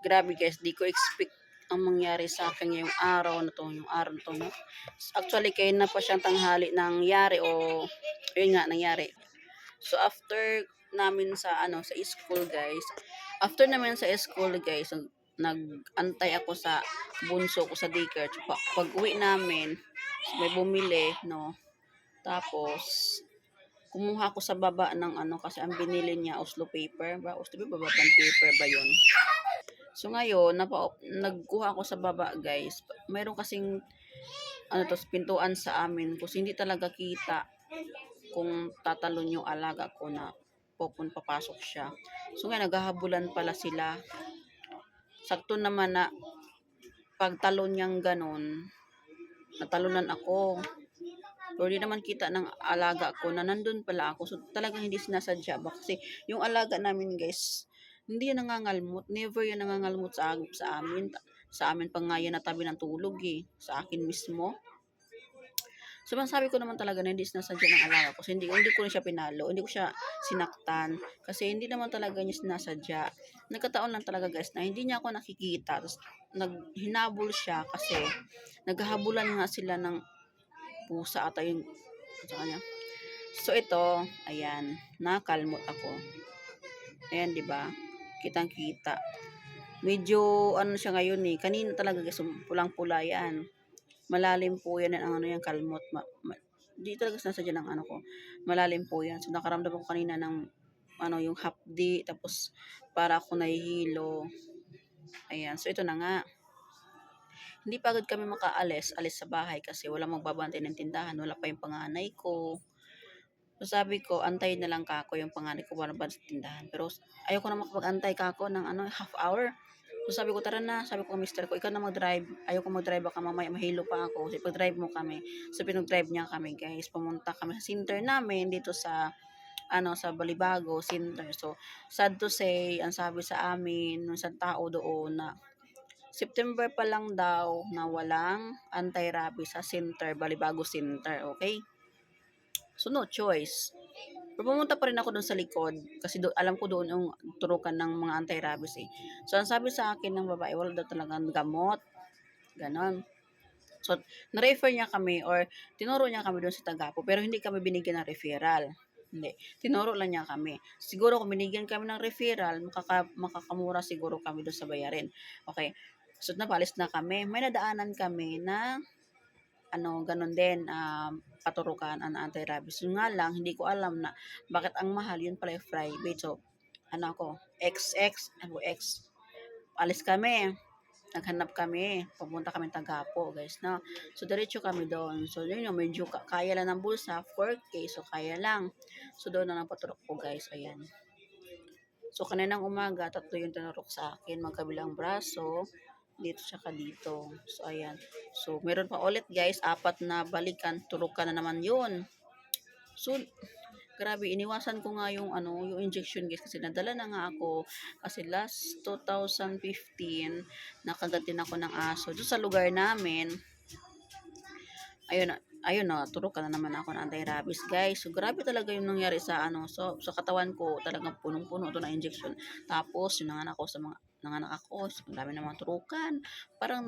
Grabe guys, di ko expect ang mangyari sa akin ngayong araw na to, yung araw na to, no? Actually, kayo na pa siyang tanghali nangyari o yun nga, nangyari. So, after namin sa, sa school, guys, nag-antay ako sa bunso ko sa daycare. Pag uwi namin, may bumili, no? Tapos, kumuha ako sa baba ng kasi ang binili niya, Oslo paper, ba? Oslo paper, baba paper ba yun? So ngayon, nagkuha ako sa baba guys. Mayroon kasing pintuan sa amin kasi hindi talaga kita kung tatalon yung alaga ko na papasok siya. So ngayon, naghahabulan pala sila. Sakto naman na pagtalon niyang ganon, natalunan ako. Pero di naman kita ng alaga ko na nandun pala ako. So talagang hindi sinasadya ba? Kasi yung alaga namin guys, hindi yan nangangalmot. Never yan nangangalmot sa amin. Sa amin pa nga yan na tabi ng tulog eh. Sa akin mismo. So sabi ko naman talaga na hindi sinasadya ng alaga ko. Kasi hindi ko na siya pinalo. Hindi ko siya sinaktan. Kasi hindi naman talaga niya sinasadya. Nagkataon lang talaga guys na hindi niya ako nakikita. Tapos hinabol siya kasi naghahabulan nga sila ng pusa ata yung sa kanya. So ito, ayan, nakalmot ako. Ayan, 'di ba? Kitang-kita. Medyo siya ngayon eh. Kanina talaga guys, pulang-pula 'yan. Malalim po 'yan ang yan kalmot. Di talaga sinasadya ng ko. Malalim po 'yan. So nakaramdam ako kanina ng yung hapdi tapos para ako nahihilo. Ayan, so ito na nga. Hindi pa agad kami alis sa bahay kasi wala magbabantay ng tindahan, wala pa yung panganay ko. So sabi ko, antay na lang kako yung panganay ko para ba sa tindahan. Pero ayoko na makapag-antay kako ng half hour. So sabi ko, tara na. Sabi ko mister ko, ikaw na mag-drive. Ayoko mag-drive baka mamaya mahilo pa ako. So pag-drive mo kami. So pinag-drive niya kami guys. Pumunta kami sa center namin dito sa sa Balibago center. So sad to say, ang sabi sa amin, ng isang tao doon na September pa lang daw na walang anti-rabies sa center, Balibago Center, okay? So, no choice. Pero pumunta pa rin ako doon sa likod kasi alam ko doon yung turukan ng mga anti-rabies eh. So, ang sabi sa akin ng babae, wala daw talagang gamot. Ganon. So, na-refer niya kami or tinuro niya kami doon sa Tagapo pero hindi kami binigyan ng referral. Hindi. Tinuro lang niya kami. Siguro kung binigyan kami ng referral, makakamura siguro kami doon sa bayarin. Okay. So, napalis na kami. May nadaanan kami na ganun din, paturukan ang anti-rabies. Yung nga lang, hindi ko alam na bakit ang mahal, yun pala yung private. So, X. Alis kami. Naghanap kami. Pupunta kami Tagapo, guys, no? So, diretso kami doon. So, yun yung medyo kaya lang ng bulsa, 4K. So, kaya lang. So, doon na lang paturok ko, guys. Ayan. So, kaninang umaga, 3 yung tinurok sa akin. Magkabilang braso. Dito siya dito. So, ayan. So, meron pa ulit, guys. 4 na balikan. Turukan na naman yun. So, grabe, iniwasan ko nga yung yung injection guys kasi nadala na nga ako kasi last 2015 nakagatin ako ng aso doon sa lugar namin. Ayun na, turukan na naman ako ng anti-rabies guys. So grabe talaga yung nangyari sa sa katawan ko, talagang punong-puno to na injection. Tapos yung nanganak ako, so, dami ng mga turukan. Parang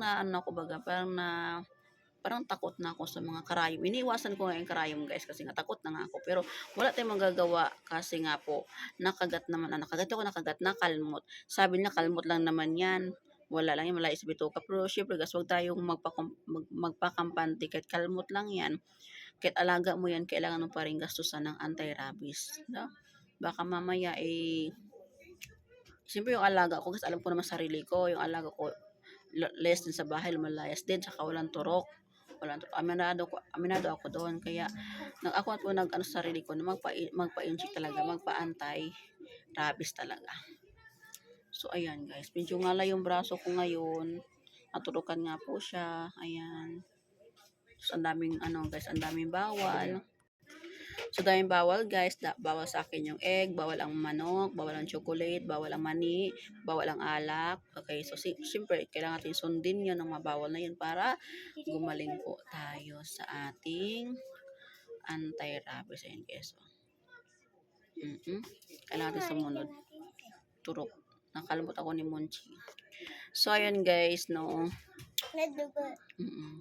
parang takot na ako sa mga karayom. Iniwasan ko nga yung karayom guys kasi nga takot na nga ako. Pero wala tayong magagawa kasi nga po, nakagat na kalmot. Sabi niya kalmot lang naman yan. Wala lang yan, malay sa bituka. Pero syempre guys, huwag tayong magpakampante kahit kalmot lang yan. Kahit alaga mo yan, kailangan mo pa rin gastusan ng anti-rabies. No? Baka mamaya siyempre yung alaga ko, guys, alam ko naman sarili ko, yung alaga ko, less din sa bahay, lumalayas din, saka walang turok. Aminado ako doon. Kaya, ako sarili ko na magpa-inject talaga, magpa-antay rabies talaga. So, ayan guys. Medyo ngala yung braso ko ngayon. Naturukan nga po siya. Ayan. So, ang daming guys, ang daming bawal. So, daming bawal guys. Bawal sa akin yung egg, bawal ang manok, bawal ang chocolate, bawal ang mani, bawal ang alak. Okay, so siyempre, kailangan natin sundin yun ng mga bawal na yun para gumaling po tayo sa ating anti-rabies. Ayan guys. Kailangan natin sumunod. Turok. Nakalmot ako ni Monchi. So, ayun guys, no. Mm.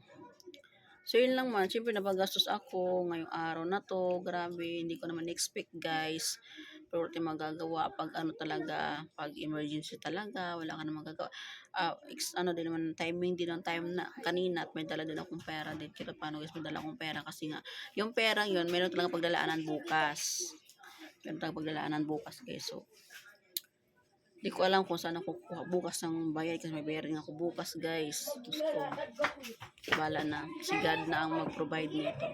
So, yun lang man. Siyempre, napagastos ako ngayong araw na to. Grabe, hindi ko naman expect, guys. Pero ito magagawa pag ano talaga, pag emergency talaga, wala ka na magagawa. Ano din naman, timing din ng time na kanina at may dala din akong pera din. Kaya paano guys, may dala akong pera kasi nga, yung pera yun, meron talaga pagdalaanan bukas. Meron talaga pagdalaanan bukas, guys. So, di ko alam kung saan ako kukuha bukas ng bayad kasi may bayarin ako bukas, guys. Diyos ko, bala na. Si God na ang mag-provide nito.